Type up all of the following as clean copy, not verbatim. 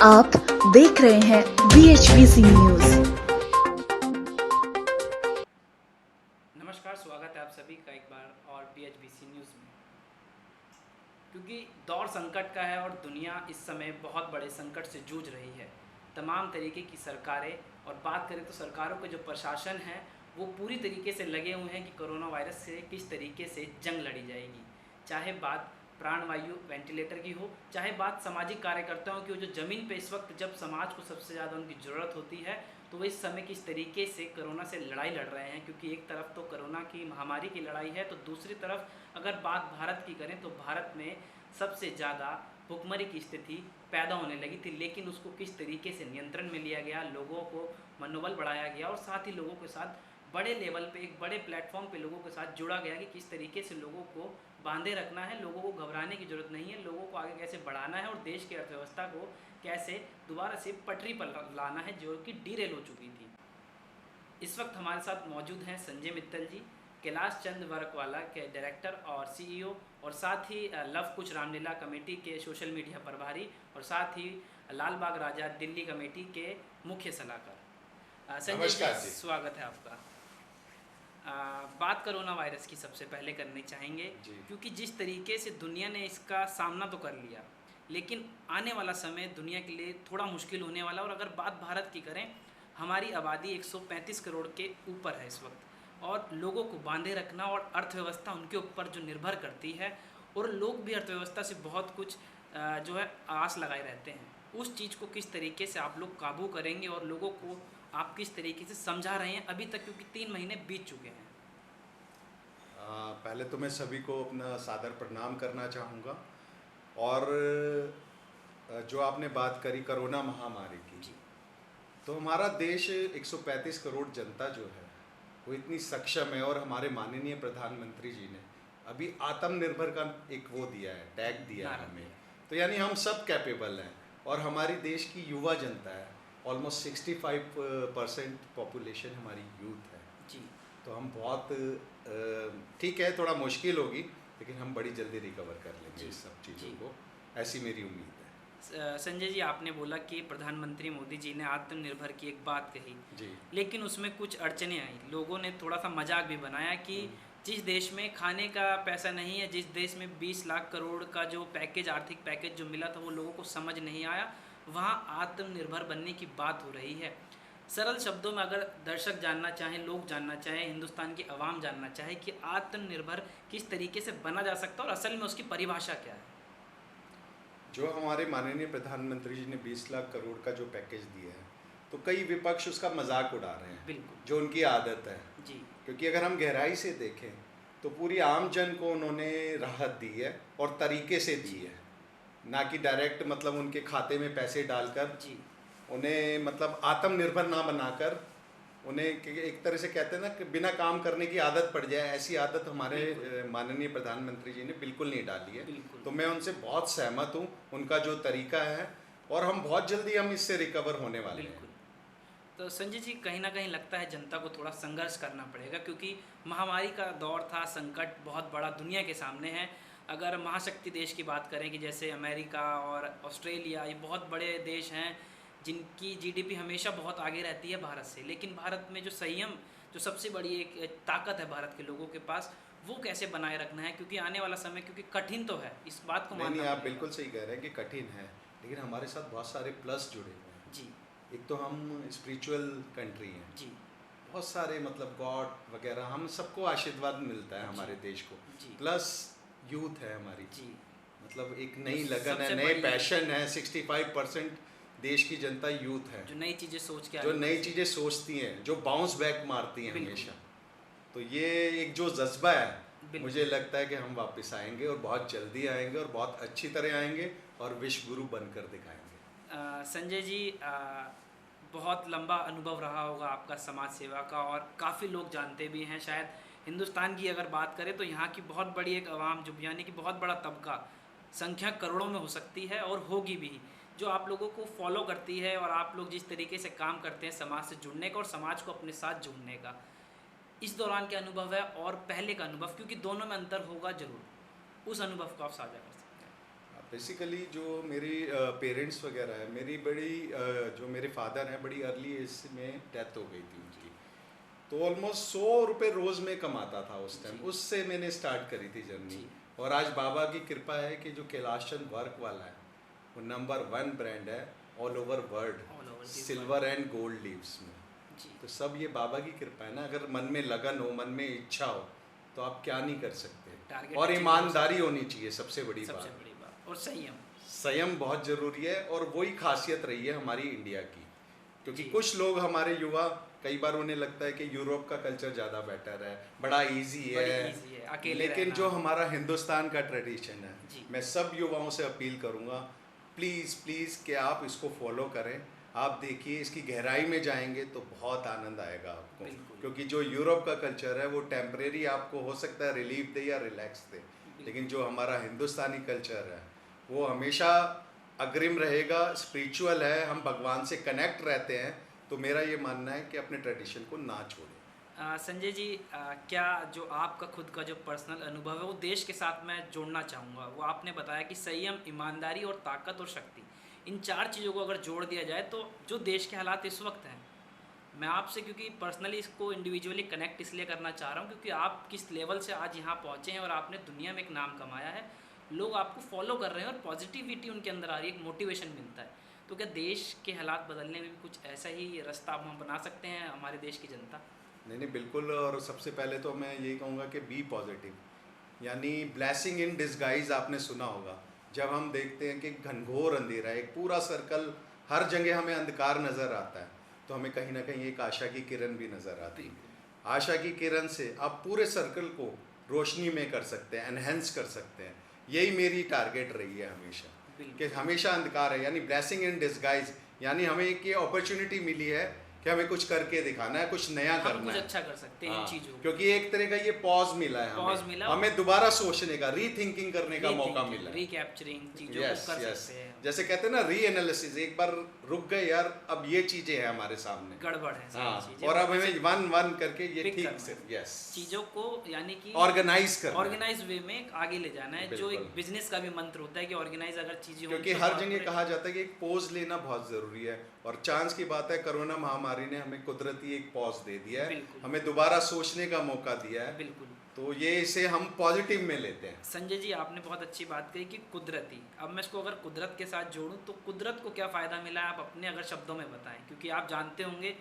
आप देख रहे हैं BHBC न्यूज। नमस्कार, स्वागत है आप सभी का एक बार और BHBC न्यूज़ में। क्योंकि दौर संकट का है और दुनिया इस समय बहुत बड़े संकट से जूझ रही है। तमाम तरीके की सरकारें, और बात करें तो सरकारों के जो प्रशासन है वो पूरी तरीके से लगे हुए हैं कि कोरोना वायरस से किस तरीके से जंग लड़ी जाएगी। चाहे बात प्राणवायु वेंटिलेटर की हो, चाहे बात सामाजिक कार्यकर्ताओं की हो, जो ज़मीन पे इस वक्त जब समाज को सबसे ज़्यादा उनकी ज़रूरत होती है, तो वो इस समय किस तरीके से कोरोना से लड़ाई लड़ रहे हैं। क्योंकि एक तरफ तो कोरोना की महामारी की लड़ाई है, तो दूसरी तरफ अगर बात भारत की करें तो भारत में सबसे ज़्यादा भुखमरी की स्थिति पैदा होने लगी थी। लेकिन उसको किस तरीके से नियंत्रण में लिया गया, लोगों को मनोबल बढ़ाया गया और साथ ही लोगों के साथ बड़े लेवल पे, एक बड़े प्लेटफॉर्म पे लोगों के साथ जुड़ा गया कि किस तरीके से लोगों को बांधे रखना है, लोगों को घबराने की ज़रूरत नहीं है, लोगों को आगे कैसे बढ़ाना है और देश की अर्थव्यवस्था को कैसे दोबारा से पटरी पर लाना है, जो कि डीरेल हो चुकी थी। इस वक्त हमारे साथ मौजूद हैं संजय मित्तल जी, कैलाश चंद वर्कवाला के डायरेक्टर और CEO, और साथ ही लव कुश रामलीला कमेटी के सोशल मीडिया प्रभारी, और साथ ही लाल बाग राजा दिल्ली कमेटी के मुख्य सलाहकार। संजय जी, स्वागत है आपका। बात कोरोना वायरस की सबसे पहले करनी चाहेंगे, क्योंकि जिस तरीके से दुनिया ने इसका सामना तो कर लिया, लेकिन आने वाला समय दुनिया के लिए थोड़ा मुश्किल होने वाला। और अगर बात भारत की करें, हमारी आबादी 135 करोड़ के ऊपर है इस वक्त, और लोगों को बांधे रखना और अर्थव्यवस्था उनके ऊपर जो निर्भर करती है, और लोग भी अर्थव्यवस्था से बहुत कुछ जो है आस लगाए रहते हैं। उस चीज़ को किस तरीके से आप लोग काबू करेंगे और लोगों को आप किस तरीके से समझा रहे हैं अभी तक, क्योंकि 3 महीने बीत चुके हैं? पहले तो मैं सभी को अपना सादर प्रणाम करना चाहूँगा। और जो आपने बात करी कोरोना महामारी की, तो हमारा देश 135 करोड़ जनता जो है वो इतनी सक्षम है, और हमारे माननीय प्रधानमंत्री जी ने अभी आत्मनिर्भर का एक वो दिया है, टैग दिया है हमें। तो यानी हम सब कैपेबल हैं, और हमारी देश की युवा जनता है, ऑलमोस्ट 65% पॉपुलेशन हमारी यूथ है जी। तो हम बहुत ठीक है, थोड़ा मुश्किल होगी, लेकिन हम बड़ी जल्दी रिकवर कर लेंगे इस सब चीज़ों को, ऐसी मेरी उम्मीद है। संजय जी, आपने बोला कि प्रधानमंत्री मोदी जी ने आत्मनिर्भर की एक बात कही जी, लेकिन उसमें कुछ अड़चनें आई। लोगों ने थोड़ा सा मजाक भी बनाया कि जिस देश में खाने का पैसा नहीं है, जिस देश में 20 लाख करोड़ का जो पैकेज, आर्थिक पैकेज जो मिला था, वो लोगों को समझ नहीं आया, वहाँ आत्मनिर्भर बनने की बात हो रही है। सरल शब्दों में अगर दर्शक जानना चाहें, लोग जानना चाहें, हिंदुस्तान की आवाम जानना चाहे कि आत्मनिर्भर किस तरीके से बना जा सकता है और असल में उसकी परिभाषा क्या है? जो हमारे माननीय प्रधानमंत्री जी ने 20 लाख करोड़ का जो पैकेज दिया है, तो कई विपक्ष उसका मजाक उड़ा रहे हैं, बिल्कुल, जो उनकी आदत है जी। क्योंकि अगर हम गहराई से देखें तो पूरी आम जन को उन्होंने राहत दी है, और तरीके से दी है, ना कि डायरेक्ट मतलब उनके खाते में पैसे डालकर जी, उन्हें मतलब आत्मनिर्भर ना बनाकर उन्हें एक तरह से कहते हैं ना कि बिना काम करने की आदत पड़ जाए, ऐसी आदत हमारे माननीय प्रधानमंत्री जी ने बिल्कुल नहीं डाली है। तो मैं उनसे बहुत सहमत हूँ, उनका जो तरीका है, और हम बहुत जल्दी हम इससे रिकवर होने वाले हैं। तो संजय जी, कहीं ना कहीं लगता है जनता को थोड़ा संघर्ष करना पड़ेगा, क्योंकि महामारी का दौर था, संकट बहुत बड़ा दुनिया के सामने है। अगर महाशक्ति देश की बात करें कि जैसे अमेरिका और ऑस्ट्रेलिया, ये बहुत बड़े देश हैं जिनकी GDP हमेशा बहुत आगे रहती है भारत से, लेकिन भारत में जो संयम, जो सबसे बड़ी एक ताकत है भारत के लोगों के पास, वो कैसे बनाए रखना है? क्योंकि आने वाला समय क्योंकि कठिन तो है, इस बात को मानना नहीं, आप पड़ेगा। बिल्कुल सही कह रहे हैं कि कठिन है, लेकिन हमारे साथ बहुत सारे प्लस जुड़े हुए हैं। जी एक तो हम स्पिरिचुअल कंट्री हैं, जी बहुत सारे मतलब गॉड वगैरह, हम सबको आशीर्वाद मिलता है हमारे देश को। जी प्लस यूथ है हमारी, जी, मतलब एक नई लगन सबसे है, नए बड़ी- पैशन है। 65% देश की जनता यूथ है, जो नई चीज़ें सोच के जो आगे नई बढ़ती चीज़ें सोचती हैं, जो बाउंस बैक मारती हैं बिल्कुल। हमेशा। तो ये एक जो जज्बा है, बिल्कुल। मुझे लगता है कि हम वापस आएंगे, और बहुत जल्दी आएंगे, और बहुत अच्छी तरह आएंगे, और विश्व गुरु बनकर दिखाएंगे। संजय जी, बहुत लंबा अनुभव रहा होगा आपका समाज सेवा का, और काफ़ी लोग जानते भी हैं। शायद हिंदुस्तान की अगर बात करें तो यहाँ की बहुत बड़ी एक आवाम, जो यानी कि बहुत बड़ा तबका, संख्या करोड़ों में हो सकती है और होगी भी, जो आप लोगों को फॉलो करती है, और आप लोग जिस तरीके से काम करते हैं समाज से जुड़ने का और समाज को अपने साथ जोड़ने का, इस दौरान क्या अनुभव है और पहले का अनुभव, क्योंकि दोनों में अंतर होगा ज़रूर, उस अनुभव को आप साझा कर सकते हैं? बेसिकली जो मेरी पेरेंट्स वगैरह है, मेरी बड़ी जो मेरे फादर हैं, बड़ी अर्ली एज में डेथ हो गई थी उनकी। तो ऑलमोस्ट 100 रुपये रोज़ में कमाता था उस टाइम, जी। उससे मैंने स्टार्ट करी थी जर्नी। जी। और आज बाबा की कृपा है कि जो कैलाशन वर्क वाला है वो नंबर 1 ब्रांड है all over world, All over the silver and gold leaves में। जी। तो सब ये बाबा की कृपा है ना। अगर मन में लगन हो, मन में इच्छा हो, तो आप क्या नहीं कर सकते। टारगेट और अचीव हो ईमानदारी होनी चाहिए सबसे बड़ी सबसे बात। बड़ी बात, और संयम। संयम बहुत ज़रूरी है, और वही खासियत रही है हमारी इंडिया की। क्योंकि जी। कुछ लोग हमारे युवा, कई बार उन्हें लगता है कि यूरोप का कल्चर ज़्यादा बेटर है, बड़ा इजी बड़ी है, easy है, अकेले लेकिन रहना। जो हमारा हिंदुस्तान का ट्रेडिशन है, जी। मैं सब युवाओं से अपील करूँगा, प्लीज़ प्लीज़ कि आप इसको फॉलो करें। आप देखिए, इसकी गहराई में जाएंगे तो बहुत आनंद आएगा आपको। बिल्कुल। क्योंकि जो यूरोप का कल्चर है वो टेम्परेरी आपको हो सकता है रिलीफ दे या रिलैक्स दे, लेकिन जो हमारा हिंदुस्तानी कल्चर है वो हमेशा अग्रिम रहेगा, स्पिरिचुअल है, हम भगवान से कनेक्ट रहते हैं। तो मेरा ये मानना है कि अपने ट्रेडिशन को ना छोड़ें। संजय जी, क्या जो आपका खुद का जो पर्सनल अनुभव है वो देश के साथ मैं जोड़ना चाहूँगा। वो आपने बताया कि संयम, ईमानदारी और ताकत और शक्ति, इन 4 चीज़ों को अगर जोड़ दिया जाए तो जो देश के हालात इस वक्त हैं, मैं आपसे क्योंकि पर्सनली इसको इंडिविजुअली कनेक्ट इसलिए करना चाह रहा हूँ क्योंकि आप किस लेवल से आज यहाँ पहुँचे हैं और आपने दुनिया में एक नाम कमाया है, लोग आपको फॉलो कर रहे हैं और पॉजिटिविटी उनके अंदर आ रही है, एक मोटिवेशन मिलता है। तो क्या देश के हालात बदलने में भी कुछ ऐसा ही रास्ता हम बना सकते हैं, हमारे देश की जनता? नहीं नहीं, बिल्कुल। और सबसे पहले तो मैं यही कहूँगा कि बी पॉजिटिव, यानी ब्लेसिंग इन डिस्गाइज आपने सुना होगा। जब हम देखते हैं कि घनघोर अंधेरा है, एक पूरा सर्कल, हर जगह हमें अंधकार नज़र आता है, तो हमें कहीं ना कहीं एक आशा की किरण भी नज़र आती है। आशा की किरण से आप पूरे सर्कल को रोशनी में कर सकते हैं, एनहेंस कर सकते हैं। यही मेरी टारगेट रही है हमेशा, कि हमेशा अंधकार है, यानी ब्लेसिंग इन डिस्गाइज, यानी हमें एक ये अपॉर्चुनिटी मिली है कि हमें कुछ करके दिखाना है, कुछ नया हम करना कुछ है। अच्छा कर सकते हैं इन चीज़ों को। क्योंकि एक तरह का ये पॉज मिला है, Pause मिला। हमें दोबारा सोचने का, रीथिंकिंग करने का मौका मिला है। रिकैप्चरिंग चीज़ों यस को कर यस, सकते हैं। जैसे कहते हैं ना, री एनालिसिस, एक बार रुक गए यार, अब ये चीजें हैं हमारे सामने, गड़बड़ है सारी हाँ, चीज़ें। और अब हमें वन वन करके ये Pick ठीक करना से, है। यस, चीज़ों को यानी कि ऑर्गेनाइज करना है। ऑर्गेनाइज वे में आगे ले जाना है, जो एक बिल्कुल। बिजनेस का भी मंत्र होता है कि ऑर्गेनाइज अगर चीज़ें हों क्योंकि तो हर corporate- जगह कहा जाता है कि एक पॉज लेना बहुत ज़रूरी है, और चांस की बात है कोरोना महामारी ने हमें कुदरती एक पॉज दे दिया है, बिल्कुल। हमें दोबारा सोचने का मौका दिया है। बिल्कुल। तो ये इसे हम पॉजिटिव में लेते हैं। संजय जी, आपने बहुत अच्छी बात कही कि कुदरती, अब मैं इसको अगर कुदरत के साथ जोड़ूं तो कुदरत को क्या फ़ायदा मिला है, आप अपने अगर शब्दों में बताएं, क्योंकि आप जानते होंगे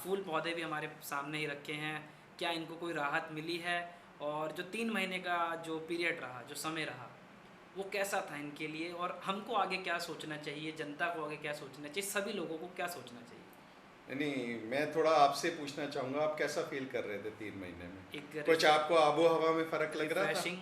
फूल पौधे भी हमारे सामने ही रखे हैं, क्या इनको कोई राहत मिली है, और जो 3 महीने का जो पीरियड रहा, जो समय रहा, वो कैसा था इनके लिए, और हमको आगे क्या सोचना चाहिए, जनता को आगे क्या सोचना चाहिए, सभी लोगों को क्या सोचना चाहिए? नहीं, मैं थोड़ा आपसे पूछना चाहूँगा, आप कैसा फील कर रहे थे 3 महीने में? एक कुछ आपको आबो हवा में फ़र्क लग रहा था? रिफ्रेशिंग,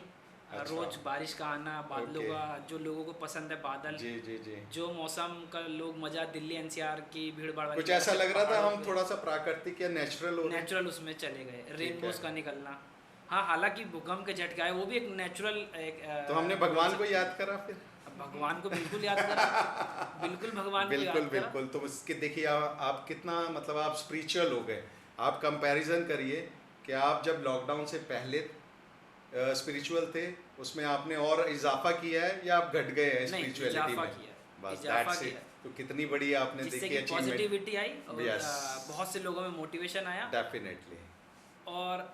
अच्छा। रोज बारिश का आना, बादलों ओके। का, जो लोगों को पसंद है बादल, जी जी जी, जो मौसम का लोग मजा, दिल्ली एनसीआर की भीड़ भाड़ वाली कुछ ऐसा जगह से लग रहा था पहाड़ों हम पे, थोड़ा सा प्राकृतिक या नेचुरल हो रहे हैं? नेचुरल उसमें चले गए, रेनबोज है। का निकलना। हाँ, हालांकि भूकंप के झटके आए, वो भी एक नेचुरल एक तो हमने भगवान को याद करा फिर? भगवान को बिल्कुल याद करा। बिल्कुल भगवान को बिल्कुल याद करा। बिल्कुल। तो उसके देखिए आप कितना, मतलब आप स्पिरिचुअल हो गए। आप कंपैरिजन करिए कि आप जब लॉकडाउन से पहले स्पिरिचुअल थे, उसमें आपने और इजाफा किया है या आप घट गए हैं नहीं, स्पिरिचुअलिटी इजाफा में? किया, बस इजाफा दैट्स इट। किया। तो कितनी बड़ी आपने जिससे देखी कि अचीवमेंट। पॉजिटिविटी आई और Yes. बहुत से लोगों में मोटिवेशन आया। डेफिनेटली। और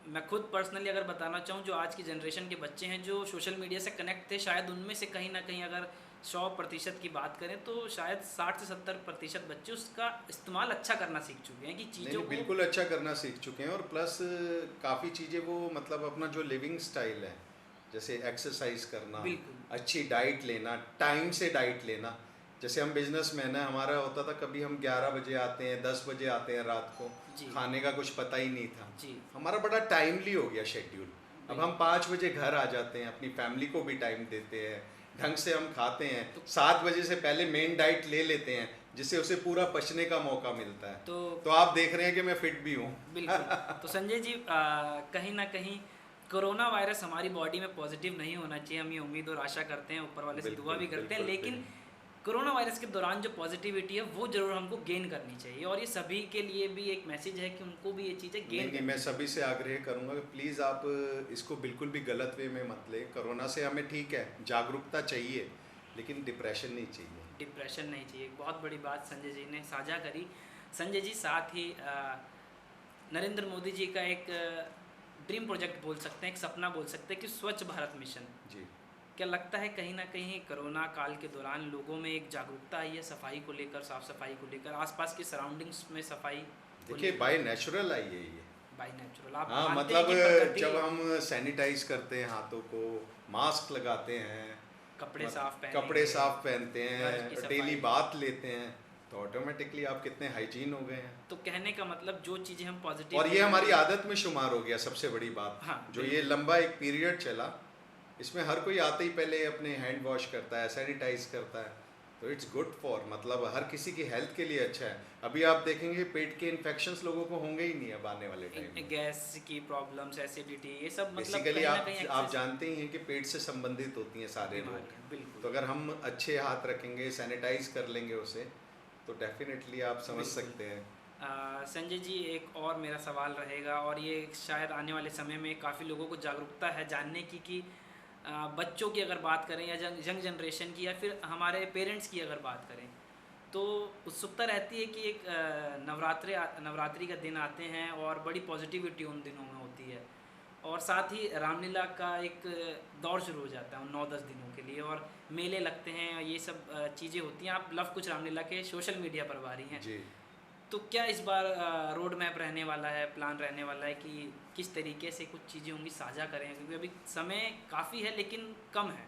मैं खुद पर्सनली अगर बताना चाहूँ, जो आज की जनरेशन के बच्चे हैं जो सोशल मीडिया से कनेक्ट थे, शायद उनमें से कहीं ना कहीं अगर 100% की बात करें तो शायद 60 से 70% बच्चे उसका इस्तेमाल अच्छा करना सीख चुके हैं, कि चीज़ों को बिल्कुल अच्छा करना सीख चुके हैं। और प्लस काफ़ी चीज़ें वो, मतलब अपना जो लिविंग स्टाइल है, जैसे एक्सरसाइज करना, बिल्कुल। अच्छी डाइट लेना, टाइम से डाइट लेना। जैसे हम बिजनेसमैन हैं, हमारा होता था कभी हम 11 बजे आते हैं, 10 बजे आते हैं रात को, जी। खाने का कुछ पता ही नहीं था। जी। हमारा बड़ा टाइमली हो गया शेड्यूल। अब हम 5 बजे घर आ जाते हैं, अपनी फैमिली को भी टाइम देते हैं, ढंग से हम खाते हैं, 7 बजे से पहले मेन डाइट ले लेते हैं, जिससे उसे पूरा पचने का मौका मिलता है। तो आप देख रहे हैं कि मैं फिट भी हूँ। बिल्कुल। तो संजय जी, कहीं ना कहीं कोरोना वायरस हमारी बॉडी में पॉजिटिव नहीं होना चाहिए, हम ये उम्मीद और आशा करते हैं, ऊपर वाले से दुआ भी करते हैं, लेकिन कोरोना वायरस के दौरान जो पॉजिटिविटी है वो ज़रूर हमको गेन करनी चाहिए, और ये सभी के लिए भी एक मैसेज है कि उनको भी ये चीज़ें नहीं गेन नहीं, मैं सभी से आग्रह करूंगा कि प्लीज़ आप इसको बिल्कुल भी गलत वे में मत ले। कोरोना से हमें ठीक है जागरूकता चाहिए, लेकिन डिप्रेशन नहीं चाहिए। डिप्रेशन नहीं चाहिए। बहुत बड़ी बात संजय जी ने साझा करी। संजय जी, साथ ही नरेंद्र मोदी जी का एक ड्रीम प्रोजेक्ट बोल सकते हैं, एक सपना बोल सकते हैं कि स्वच्छ भारत मिशन। जी, क्या लगता है कहीं ना कहीं कोरोना काल के दौरान लोगों में एक जागरूकता आई है सफाई को लेकर, साफ सफाई को लेकर, आसपास की सराउंडिंग्स में सफाई को देखिए लेकर? बाय नेचुरल आई है ये। बाय नेचुरल आप हाँ, मानते हैं मतलब कि प्रकृति जब हम सैनिटाइज करते हैं हाथों को, मास्क लगाते हैं, कपड़े साफ पहनेंगे, कपड़े साफ पहनते घर की हैं, सफाई। डेली बात लेते हैं, तो ऑटोमेटिकली आप कितने हाइजीन हो गए हैं। तो कहने का मतलब जो चीज़ें हम पॉजिटिव, और ये हमारी आदत में शुमार हो गया। सबसे बड़ी बात, हाँ, जो ये लंबा एक पीरियड चला, इसमें हर कोई आते ही पहले अपने हैंड वॉश करता है, सैनिटाइज करता है, तो इट्स गुड फॉर, मतलब हर किसी की हेल्थ के लिए अच्छा है। अभी आप देखेंगे पेट के इन्फेक्शंस लोगों को होंगे ही नहीं अब आने वाले टाइम में। गैस की प्रॉब्लम्स, एसिडिटी, ये सब मतलब बेसिकली कहीं ना कहीं आप excess जानते ही हैं कि पेट से संबंधित होती हैं सारे रोग। बीमारियां, बिल्कुल। तो अगर हम अच्छे हाथ रखेंगे, सैनिटाइज कर लेंगे उसे, तो डेफिनेटली आप समझ बिल्कुल। सकते हैं। संजय जी, एक और मेरा सवाल रहेगा, और ये शायद आने वाले समय में काफ़ी लोगों को जागरूकता है जानने की कि बच्चों की अगर बात करें या यंग जनरेशन की या फिर हमारे पेरेंट्स की अगर बात करें, तो उत्सुकता रहती है कि एक नवरात्रि का दिन आते हैं और बड़ी पॉजिटिविटी उन दिनों में होती है, और साथ ही रामलीला का एक दौर शुरू हो जाता है उन 9-10 दिनों के लिए, और मेले लगते हैं, ये सब चीज़ें होती हैं। आप लव कुछ रामलीला के सोशल मीडिया प्रभारी हैं, जी, तो क्या इस बार रोड मैप रहने वाला है, प्लान रहने वाला है कि किस तरीके से कुछ चीज़ें होंगी, साझा करें, क्योंकि अभी समय काफ़ी है लेकिन कम है।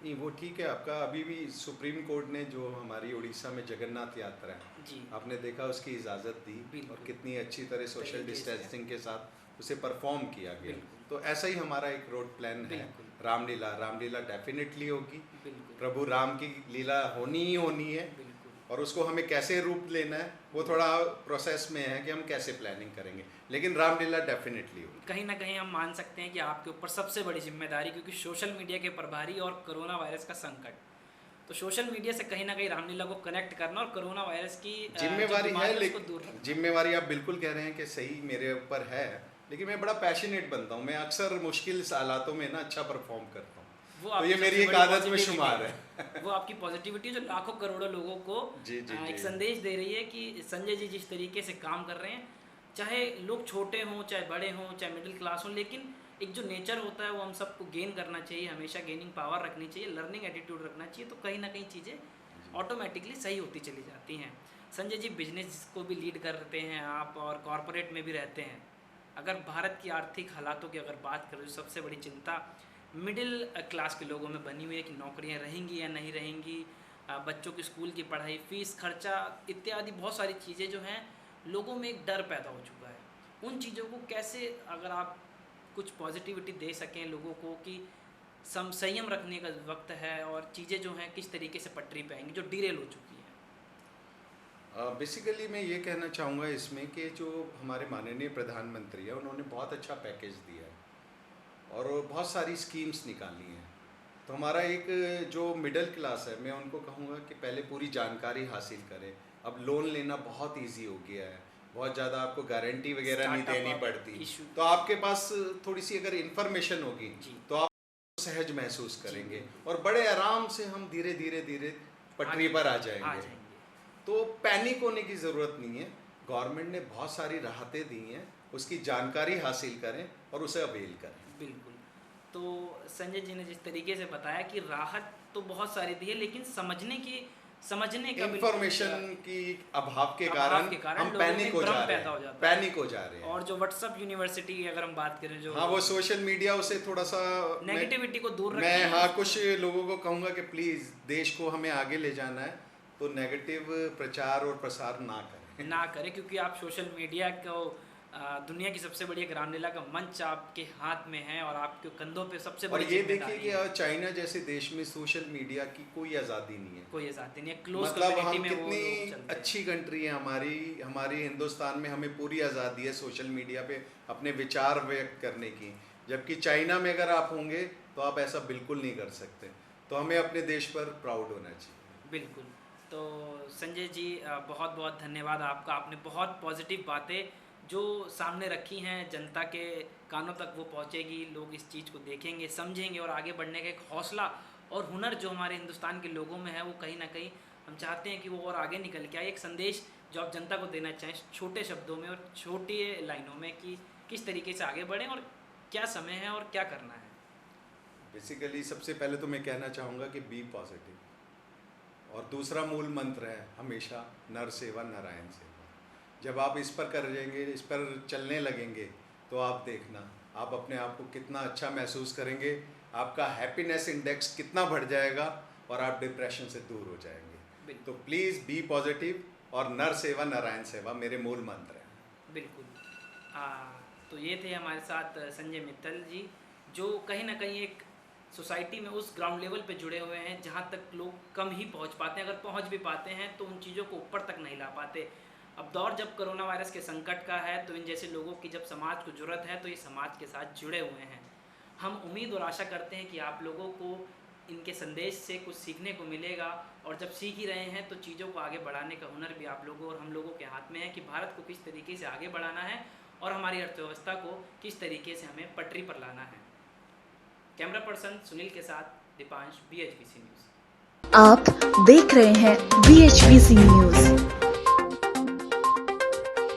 नहीं वो ठीक है आपका। अभी भी सुप्रीम कोर्ट ने जो हमारी उड़ीसा में जगन्नाथ यात्रा है, जी, आपने देखा उसकी इजाज़त दी, बिल्कुल। और कितनी अच्छी तरह सोशल तरीके से। डिस्टेंसिंग के साथ उसे परफॉर्म किया गया। बिल्कुल। तो ऐसा ही हमारा एक रोड प्लान है। बिल्कुल। रामलीला डेफिनेटली होगी। बिल्कुल, प्रभु राम की लीला होनी ही होनी है, बिल्कुल। और उसको हमें कैसे रूप लेना है वो थोड़ा प्रोसेस में है कि हम कैसे प्लानिंग करेंगे, लेकिन रामलीला डेफिनेटली होगी। कहीं ना कहीं हम मान सकते हैं कि आपके ऊपर सबसे बड़ी जिम्मेदारी, क्योंकि सोशल मीडिया के प्रभारी और कोरोना वायरस का संकट, तो सोशल मीडिया से कहीं ना कहीं रामलीला को कनेक्ट करना और कोरोना वायरस की जिम्मेवारी है, उसको लेकिन दूर रखना। जिम्मेवारी आप बिल्कुल कह रहे हैं कि सही मेरे ऊपर है, लेकिन मैं बड़ा पैशनेट बनता हूँ। मैं अक्सर मुश्किल हालातों में ना अच्छा परफॉर्म करता हूँ, वो तो आपकी ये मेरी सबसे एक बड़ी आदत में positivity शुमार है। है। वो आपकी पॉजिटिविटी जो लाखों करोड़ों लोगों को जी, जी, एक जी। संदेश दे रही है कि संजय जी जिस तरीके से काम कर रहे हैं, चाहे लोग छोटे हों, चाहे बड़े हों, चाहे मिडिल क्लास हों, लेकिन एक जो नेचर होता है वो हम सबको गेन करना चाहिए, हमेशा गेनिंग पावर रखनी चाहिए, लर्निंग एटीट्यूड रखना चाहिए, तो कहीं ना कहीं चीज़ें ऑटोमेटिकली सही होती चली जाती हैं। संजय जी, बिजनेस को भी लीड करते हैं आप और कॉरपोरेट में भी रहते हैं। अगर भारत की आर्थिक हालातों की अगर बात करें, तो सबसे बड़ी चिंता मिडिल क्लास के लोगों में बनी हुई है कि नौकरियां रहेंगी या नहीं रहेंगी, बच्चों की स्कूल की पढ़ाई, फीस खर्चा इत्यादि बहुत सारी चीज़ें जो हैं, लोगों में एक डर पैदा हो चुका है। उन चीज़ों को कैसे, अगर आप कुछ पॉजिटिविटी दे सकें लोगों को कि संयम रखने का वक्त है और चीज़ें जो हैं किस तरीके से पटरी पे आएंगी जो डिरेल हो चुकी हैं। बेसिकली मैं ये कहना चाहूँगा इसमें कि जो हमारे माननीय प्रधानमंत्री है, उन्होंने बहुत अच्छा पैकेज दिया है और बहुत सारी स्कीम्स निकाली हैं। तो हमारा एक जो मिडिल क्लास है, मैं उनको कहूँगा कि पहले पूरी जानकारी हासिल करें। अब लोन लेना बहुत इजी हो गया है, बहुत ज़्यादा आपको गारंटी वगैरह नहीं Startup देनी of पड़ती, issue। तो आपके पास थोड़ी सी अगर इन्फॉर्मेशन होगी जी। तो आप सहज महसूस करेंगे, जी। और बड़े आराम से हम धीरे धीरे पटरी पर आ जाएंगे। तो पैनिक होने की ज़रूरत नहीं है। गवर्नमेंट ने बहुत सारी राहतें दी हैं, उसकी जानकारी हासिल करें और उसे अवेल करें। बिल्कुल। तो संजय जी ने जिस तरीके से बताया कि राहत तो बहुत सारी दी है, लेकिन समझने का इंफॉर्मेशन की अभाव के अभाव के कारण कारण हम लोगों में पैनिक हो भ्रम जा रहे पैदा हो हैं, जाता है। पैनिक हो जा रहे हैं। और जो व्हाट्सअप यूनिवर्सिटी की अगर हम बात करें, जो हाँ, वो सोशल मीडिया उसे थोड़ा सा नेगेटिविटी को दूर मैं रखें। हाँ कुछ लोगों को कहूँगा कि प्लीज़ देश को हमें आगे ले जाना है, तो नेगेटिव प्रचार और प्रसार ना करें। क्योंकि आप सोशल मीडिया को दुनिया की सबसे बड़ी एक रामलीला का मंच आपके हाथ में है और आपके कंधों पे सबसे और बड़ी ये देखिए जिम्मेदारी कि है। चाइना जैसे देश में सोशल मीडिया की कोई आज़ादी नहीं है। कोई आज़ादी नहीं है, क्लोज मतलब कम्युनिटी हम में वो लोग कितनी चलते हैं। अच्छी कंट्री है हमारी हिंदुस्तान में हमें पूरी आज़ादी है सोशल मीडिया पे अपने विचार व्यक्त करने की, जबकि चाइना में अगर आप होंगे तो आप ऐसा बिल्कुल नहीं कर सकते। तो हमें अपने देश पर प्राउड होना चाहिए। बिल्कुल। तो संजय जी बहुत बहुत धन्यवाद आपका। आपने बहुत पॉजिटिव बातें जो सामने रखी हैं, जनता के कानों तक वो पहुंचेगी, लोग इस चीज़ को देखेंगे, समझेंगे और आगे बढ़ने का एक हौसला और हुनर जो हमारे हिंदुस्तान के लोगों में है वो कहीं ना कहीं हम चाहते हैं कि वो और आगे निकल के आए। एक संदेश जो आप जनता को देना चाहें छोटे शब्दों में और छोटी लाइनों में कि किस तरीके से आगे बढ़ें और क्या समय है और क्या करना है। बेसिकली सबसे पहले तो मैं कहना चाहूँगा कि बी पॉजिटिव, और दूसरा मूल मंत्र है हमेशा नर सेवा नारायण सेवा। जब आप इस पर करेंगे, इस पर चलने लगेंगे, तो आप देखना आप अपने आप को कितना अच्छा महसूस करेंगे, आपका हैप्पीनेस इंडेक्स कितना बढ़ जाएगा और आप डिप्रेशन से दूर हो जाएंगे। तो प्लीज़ बी पॉजिटिव और नर सेवा नारायण सेवा मेरे मूल मंत्र हैं। बिल्कुल। तो ये थे हमारे साथ संजय मित्तल जी, जो कहीं ना कहीं एक सोसाइटी में उस ग्राउंड लेवल पे जुड़े हुए हैं जहाँ तक लोग कम ही पहुँच पाते हैं। अगर पहुँच भी पाते हैं तो उन चीज़ों को ऊपर तक नहीं ला पाते। अब दौर जब कोरोना वायरस के संकट का है तो इन जैसे लोगों की जब समाज को ज़रूरत है तो ये समाज के साथ जुड़े हुए हैं। हम उम्मीद और आशा करते हैं कि आप लोगों को इनके संदेश से कुछ सीखने को मिलेगा, और जब सीख ही रहे हैं तो चीज़ों को आगे बढ़ाने का हुनर भी आप लोगों और हम लोगों के हाथ में है कि भारत को किस तरीके से आगे बढ़ाना है और हमारी अर्थव्यवस्था को किस तरीके से हमें पटरी पर लाना है। कैमरा पर्सन सुनील के साथ दीपांश, BHBC न्यूज़। आप देख रहे हैं BHBC न्यूज।